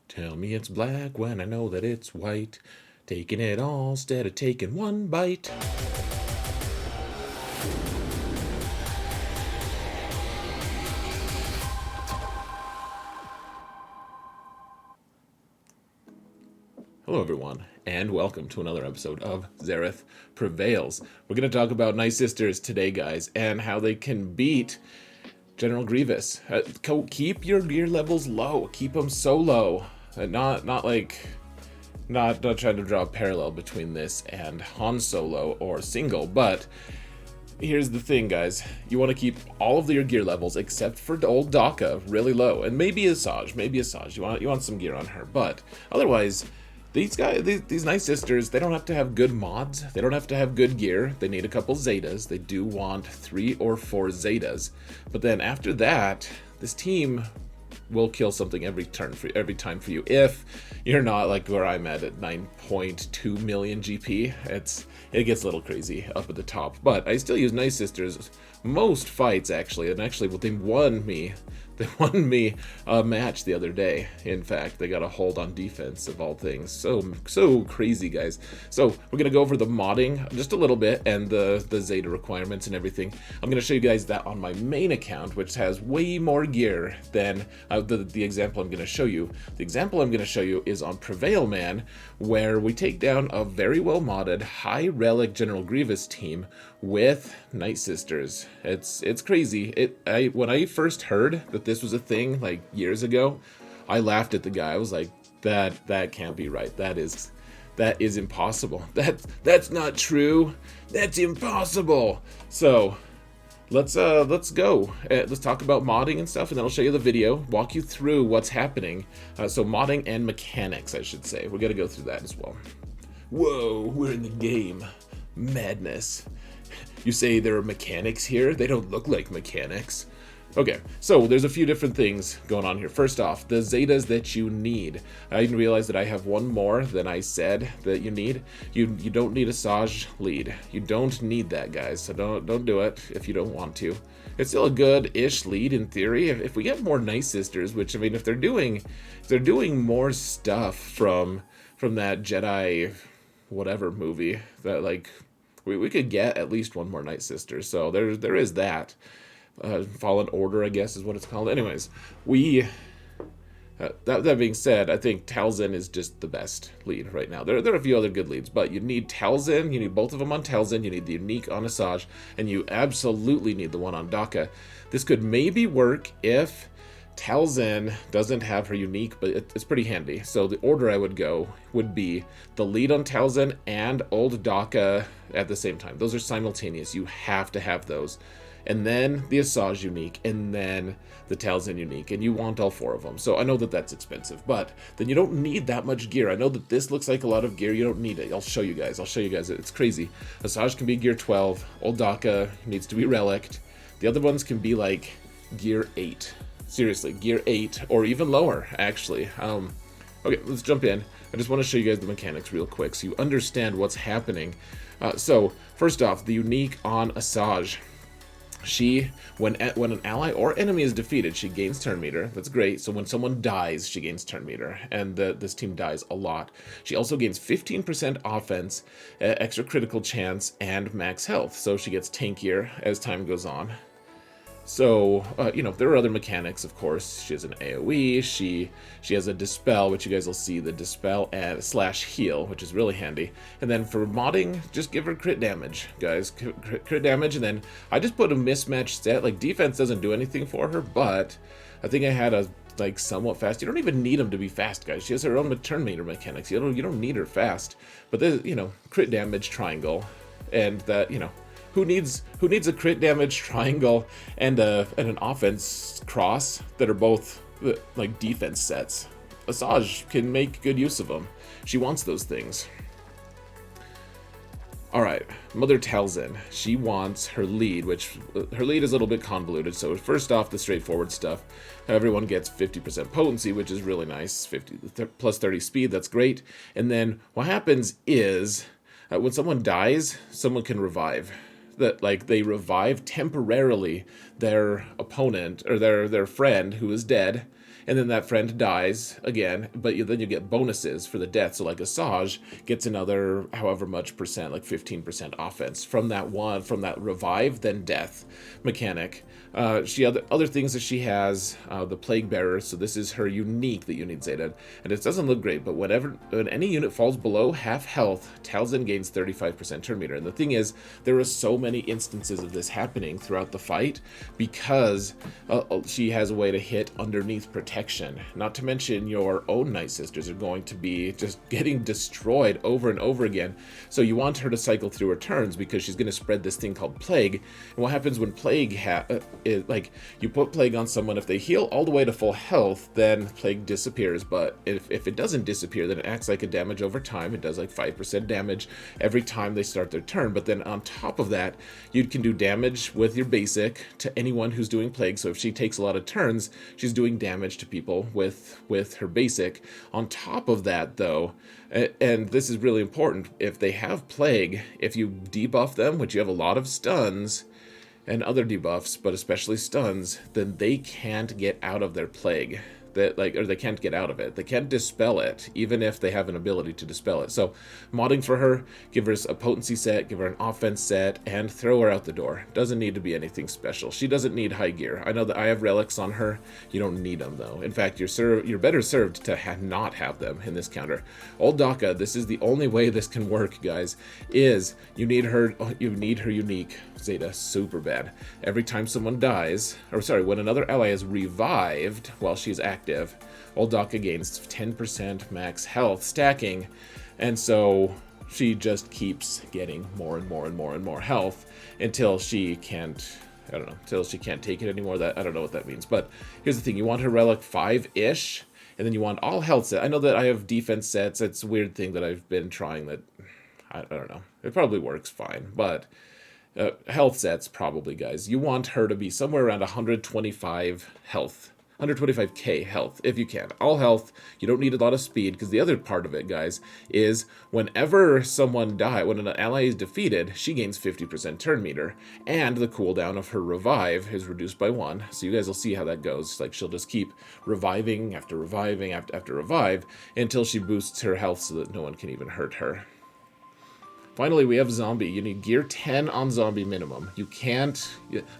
Tell me it's black when I know that it's white. Taking it all instead of taking one bite. Hello, everyone, and welcome to another episode of Zareth Prevails. We're going to talk about Night Sisters today, guys, and how they can beat General Grievous. Keep your gear levels low. Keep them so low. Not trying to draw a parallel between this and Han Solo or Single, but here's the thing, guys. You want to keep all of your gear levels except for old Daka really low, and maybe Asajj. You want some gear on her, but otherwise, these Night Sisters, they don't have to have good mods. They don't have to have good gear. They need a couple Zetas. They do want 3 or 4 Zetas, but then after that, this team will kill something every time for you. If you're not like where I'm at 9.2 million GP, it gets a little crazy up at the top. But I still use Night Sisters most fights actually, and actually, well, they won me a match the other day. In fact, they got a hold on defense of all things. So crazy, guys. So we're gonna go over the modding just a little bit and the Zeta requirements and everything. I'm gonna show you guys that on my main account, which has way more gear than the example I'm gonna show you. The example I'm gonna show you is on Prevail Man, where we take down a very well modded high relic General Grievous team with Night Sisters. It's crazy. When I first heard that this was a thing like years ago, I laughed at the guy. I was like, that can't be right. That is impossible. That's not true. That's impossible. So let's go. Let's talk about modding and stuff, and then I'll show you the video, walk you through what's happening. So modding and mechanics, I should say. We're gonna go through that as well. Whoa, we're in the game. Madness. You say there are mechanics here? They don't look like mechanics. Okay, so there's a few different things going on here. First off, the Zetas that you need. I didn't realize that I have one more than I said that you need. You don't need a Asajj lead. You don't need that, guys, so don't do it if you don't want to. It's still a good-ish lead in theory. If we get more Night Sisters, which, I mean, if they're doing more stuff from that Jedi whatever movie, that, like, we could get at least one more Night Sister. So there is that. Fallen Order, I guess, is what it's called. Anyways, that being said, I think Talzin is just the best lead right now. There are a few other good leads, but you need Talzin, you need both of them on Talzin, you need the unique on Asajj, and you absolutely need the one on Daka. This could maybe work if Talzin doesn't have her unique, but it's pretty handy. So the order I would go would be the lead on Talzin and old Daka at the same time. Those are simultaneous. You have to have those. And then the Asajj unique, and then the Talzin unique, and you want all 4 of them. So I know that that's expensive, but then you don't need that much gear. I know that this looks like a lot of gear. You don't need it. I'll show you guys. It's crazy. Asajj can be gear 12. Old Daka needs to be relict. The other ones can be like gear 8. Seriously, gear 8 or even lower, actually. Okay, let's jump in. I just want to show you guys the mechanics real quick so you understand what's happening. So first off, the unique on Asajj. When an ally or enemy is defeated, she gains turn meter. That's great. So when someone dies, she gains turn meter, and this team dies a lot. She also gains 15% offense, extra critical chance, and max health. So she gets tankier as time goes on. So, there are other mechanics, of course. She has an AoE, she has a Dispel, which you guys will see, the Dispel and /heal, which is really handy. And then for modding, just give her crit damage, guys. Crit damage, and then I just put a mismatched set. Like, defense doesn't do anything for her, but I think I had a, like, somewhat fast. You don't even need them to be fast, guys. She has her own turn meter mechanics. You don't need her fast. But there's, crit damage triangle, and that, who needs a crit damage triangle and an offense cross that are both like defense sets? Asajj can make good use of them. She wants those things. Alright, Mother Talzin. She wants her lead, which her lead is a little bit convoluted. So first off, the straightforward stuff. Everyone gets 50% potency, which is really nice. 50 plus 30 speed, that's great. And then what happens is when someone dies, someone can revive. That, like, they revive temporarily their opponent or their friend who is dead, and then that friend dies again, but then you get bonuses for the death. So like Asajj gets another however much percent, like 15% offense from that revive then death mechanic. She other things that she has, the Plague Bearer. So this is her unique that you need, Zeta, and it doesn't look great, but when any unit falls below half health, Talzin gains 35% turn meter. And the thing is, there are so many instances of this happening throughout the fight because she has a way to hit underneath protection. Not to mention your own Night Sisters are going to be just getting destroyed over and over again. So you want her to cycle through her turns because she's going to spread this thing called Plague. And what happens when Plague like you put Plague on someone, if they heal all the way to full health, then Plague disappears. But if it doesn't disappear, then it acts like a damage over time. It does like 5% damage every time they start their turn. But then on top of that, you can do damage with your basic to anyone who's doing Plague. So if she takes a lot of turns, she's doing damage to people with her basic. On top of that, though, and this is really important, if they have Plague, if you debuff them, which you have a lot of stuns and other debuffs, but especially stuns, then they can't get out of their Plague. Or they can't get out of it. They can't dispel it, even if they have an ability to dispel it. So modding for her, give her a potency set, give her an offense set, and throw her out the door. Doesn't need to be anything special. She doesn't need high gear. I know that I have relics on her. You don't need them, though. In fact, you're better served to not have them in this counter. Old Daka, this is the only way this can work, guys, is you need her unique Zeta super bad. Every time someone dies, when another ally is revived while she's active, old Daka gains 10% max health stacking, and so she just keeps getting more and more and more and more health until she can't, until she can't take it anymore. I don't know what that means, but here's the thing. You want her relic 5-ish, and then you want all health set. I know that I have defense sets. It's a weird thing that I've been trying that, I don't know. It probably works fine, but health sets probably, guys. You want her to be somewhere around 125 health. 125k health, if you can. All health. You don't need a lot of speed, because the other part of it, guys, is whenever someone dies, when an ally is defeated, she gains 50% turn meter, and the cooldown of her revive is reduced by 1. So you guys will see how that goes. Like, she'll just keep reviving after reviving after revive until she boosts her health so that no one can even hurt her. Finally, we have Zombie. You need gear 10 on Zombie minimum. You can't...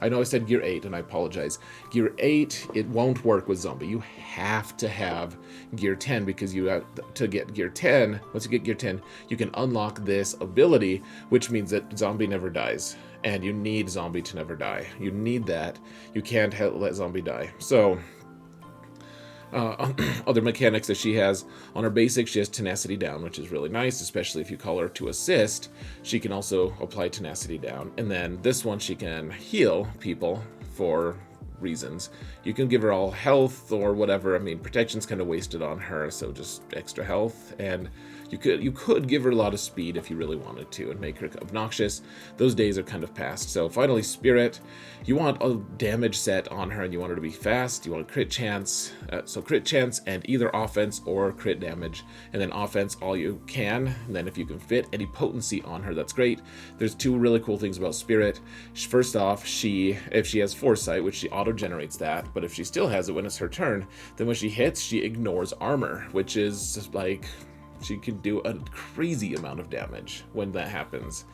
I know I said gear 8, and I apologize. Gear 8, it won't work with Zombie. You have to have gear 10, because you have to get gear 10. Once you get gear 10, you can unlock this ability, which means that Zombie never dies. And you need Zombie to never die. You need that. You can't let Zombie die. So... other mechanics that she has on her basic, she has tenacity down, which is really nice, especially if you call her to assist. She can also apply tenacity down, and then this one she can heal people for reasons. You can give her all health or whatever. I mean, protection's kind of wasted on her, so just extra health, and you could give her a lot of speed if you really wanted to and make her obnoxious. Those days are kind of past. So finally, Spirit. You want a damage set on her, and you want her to be fast. You want a crit chance. So crit chance and either offense or crit damage. And then offense all you can. And then if you can fit any potency on her, that's great. There's two really cool things about Spirit. First off, if she has Foresight, which she auto-generates that, but if she still has it when it's her turn, then when she hits, she ignores armor, which is just like... she can do a crazy amount of damage when that happens.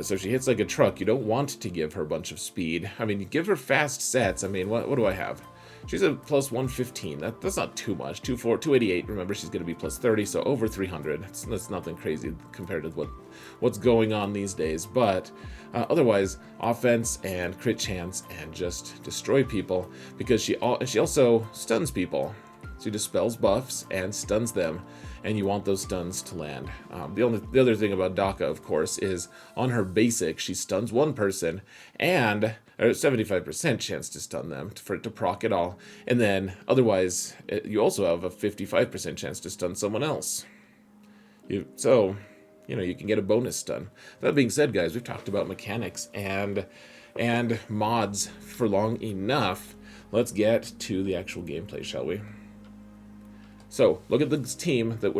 So she hits like a truck. You don't want to give her a bunch of speed. I mean, you give her fast sets. I mean, what do I have? She's a plus 115. That's not too much. 288. Remember, she's going to be plus 30, so over 300. That's nothing crazy compared to what's going on these days. But otherwise, offense and crit chance and just destroy people, because she also stuns people. She dispels buffs and stuns them, and you want those stuns to land. The other thing about Daka, of course, is on her basic, she stuns one person, and a 75% chance to stun them for it to proc it all. And then, otherwise, you also have a 55% chance to stun someone else. So, you can get a bonus stun. That being said, guys, we've talked about mechanics and mods for long enough. Let's get to the actual gameplay, shall we? So, look at this team that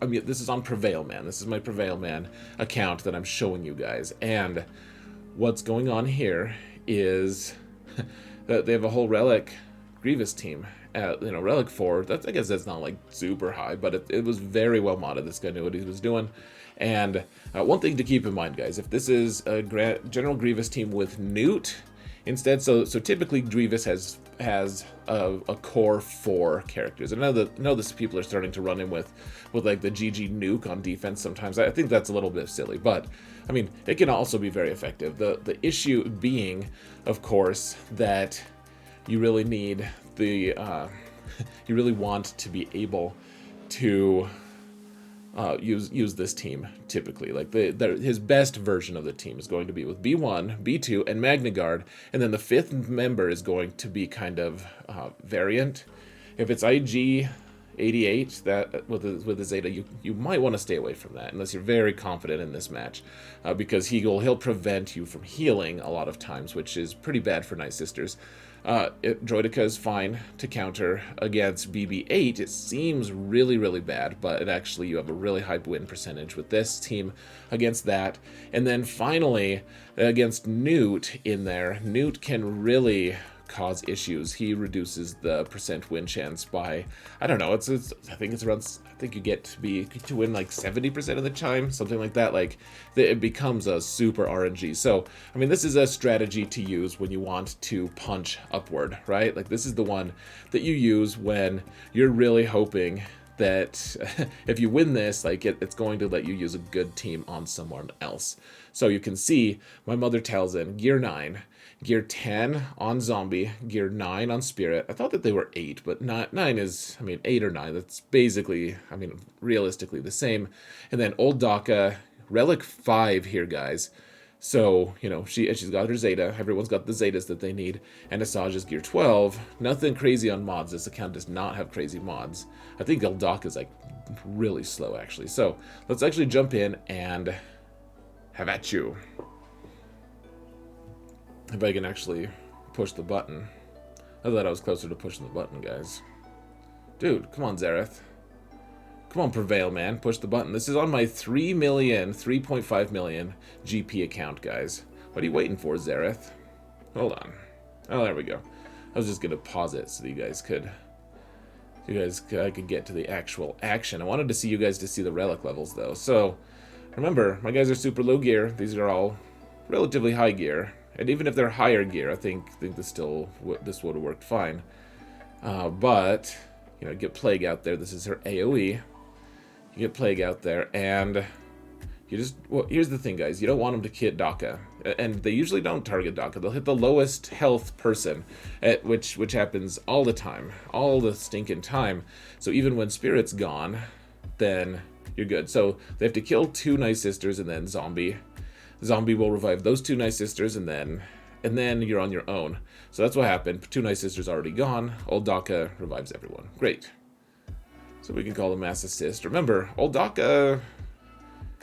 this is on Prevail Man. This is my Prevail Man account that I'm showing you guys. And what's going on here is that they have a whole relic Grievous team at, Relic 4. I guess that's not like super high, but it was very well modded. This guy knew what he was doing. And one thing to keep in mind, guys, if this is a General Grievous team with Newt instead, so typically Grievous has a core 4 characters. And I know this people are starting to run in with like the GG nuke on defense sometimes. I think that's a little bit silly, but I mean, it can also be very effective. The issue being, of course, that you really need the you really want to be able to use this team typically. Like his best version of the team is going to be with B1, B2, and Magna Guard, and then the 5th member is going to be kind of variant. If it's IG 88 that with the Zeta, you might want to stay away from that unless you're very confident in this match, because he'll prevent you from healing a lot of times, which is pretty bad for Night Sisters. Droideka is fine to counter against BB-8. It seems really, really bad, but actually you have a really high win percentage with this team against that. And then finally, against Newt in there, Newt can really cause issues. He reduces the percent win chance by, I don't know, I think you get to win like 70% of the time, something like that. Like, it becomes a super RNG. So, I mean, this is a strategy to use when you want to punch upward, right? Like, this is the one that you use when you're really hoping that if you win this, like it's going to let you use a good team on someone else. So you can see my Mother Talzin, Gear 9, Gear 10 on Zombie, Gear 9 on Spirit. I thought that they were 8, but 9 is, 8 or 9. That's basically, realistically the same. And then Old Daka, Relic 5 here, guys. So, she's got her Zeta. Everyone's got the Zetas that they need. And Asajj is Gear 12. Nothing crazy on mods. This account does not have crazy mods. I think Old Daka is, really slow, actually. So, let's actually jump in and have at you. If I can actually push the button. I thought I was closer to pushing the button, guys. Dude, come on, Zareth. Come on, Prevail, man. Push the button. This is on my 3.5 million GP account, guys. What are you waiting for, Zareth? Hold on. Oh, there we go. I was just going to pause it so that I could get to the actual action. I wanted to see you guys to see the relic levels, though. So, remember, my guys are super low gear. These are all relatively high gear. And even if they're higher gear, I think this would have worked fine. But, get Plague out there. This is her AoE. You get Plague out there, and here's the thing, guys. You don't want them to hit Daka. And they usually don't target Daka. They'll hit the lowest health person, which happens all the time. All the stinking time. So even when Spirit's gone, then you're good. So they have to kill 2 Night Sisters and then Zombie. Zombie will revive those 2 Night Sisters, and then you're on your own. So that's what happened. 2 Night Sisters already gone. Old Daka revives everyone. Great. So we can call the Mass Assist. Remember, Old Daka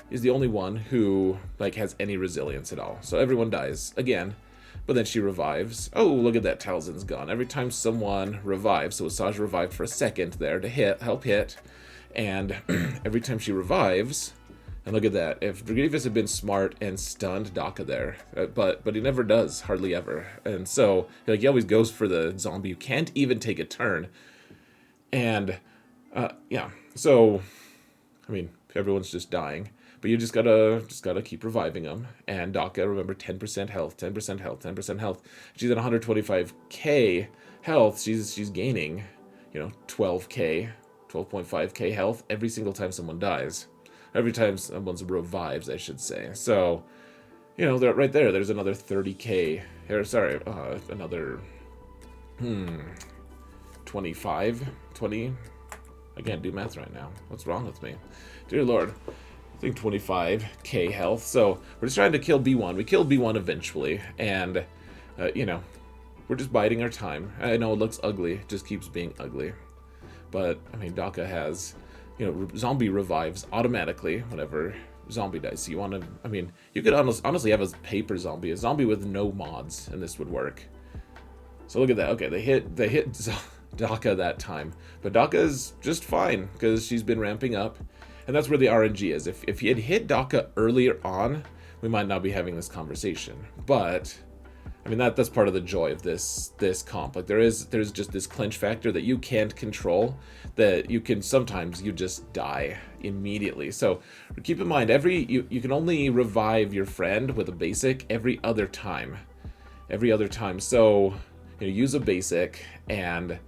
is the only one who has any resilience at all. So everyone dies again, but then she revives. Oh, look at that, Talzin's gone. Every time someone revives, so Asajj revived for a second there to help hit, and every time she revives. And look at that. If Grievous had been smart and stunned Daka there, but he never does, hardly ever. And so, he always goes for the zombie who can't even take a turn. And, yeah. So, everyone's just dying. But you just gotta keep reviving them. And Daka, remember, 10% health, 10% health, 10% health. She's at 125k health. She's gaining, 12k, 12.5k health every single time someone dies. Every time someone revives, I should say. So, they're right there. There's another 30k. Another 25, 20. I can't do math right now. What's wrong with me? Dear Lord. I think 25k health. So, we're just trying to kill B1. We killed B1 eventually. And, we're just biding our time. I know it looks ugly. It just keeps being ugly. But, Daka has... zombie revives automatically whenever zombie dies. So you want to, you could honestly have a paper zombie, a zombie with no mods, and this would work. So look at that. Okay, they hit Daka that time, but Daka is just fine because she's been ramping up, and that's where the RNG is. If he had hit Daka earlier on, we might not be having this conversation. But I mean, that's part of the joy of this comp. Like there's just this clinch factor that you can't control, that you can sometimes you just die immediately. So keep in mind, you can only revive your friend with a basic every other time. Every other time. So use a basic and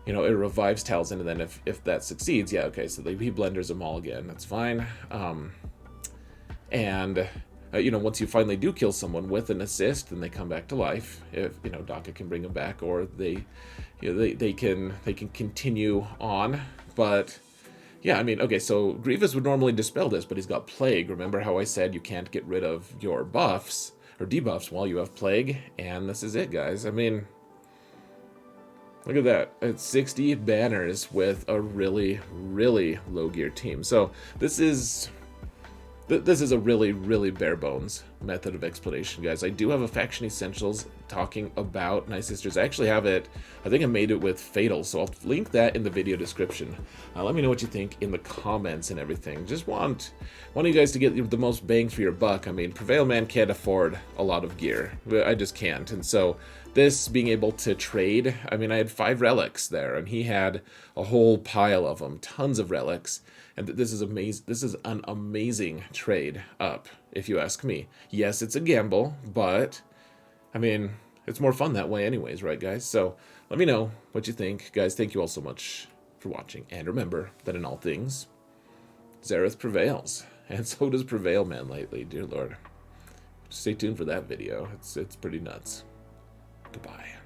it revives Talzin, and then if that succeeds, yeah, okay, so he blenders them all again. That's fine. And once you finally do kill someone with an assist, then they come back to life. If Daka can bring them back, or they can continue on. But yeah, I mean, okay, so Grievous would normally dispel this, but he's got Plague. Remember how I said you can't get rid of your buffs or debuffs while you have Plague? And this is it, guys. I mean, look at that. It's 60 banners with a really, really low gear team. So this is a really, really bare bones method of explanation, guys. I do have a Faction Essentials talking about Night Sisters. I actually have it, I think I made it with Fatal, so I'll link that in the video description. Let me know what you think in the comments and everything. Just want you guys to get the most bang for your buck. I mean, Prevail Man can't afford a lot of gear. I just can't. And so this being able to trade, I mean, I had 5 relics there, and he had a whole pile of them, tons of relics. And this is amazing. This is an amazing trade up, if you ask me. Yes, it's a gamble, but I mean, it's more fun that way anyways, right, guys? So let me know what you think. Guys, thank you all so much for watching. And remember that in all things, Zareth prevails. And so does Prevail Man lately, dear Lord. Stay tuned for that video. It's pretty nuts. Goodbye.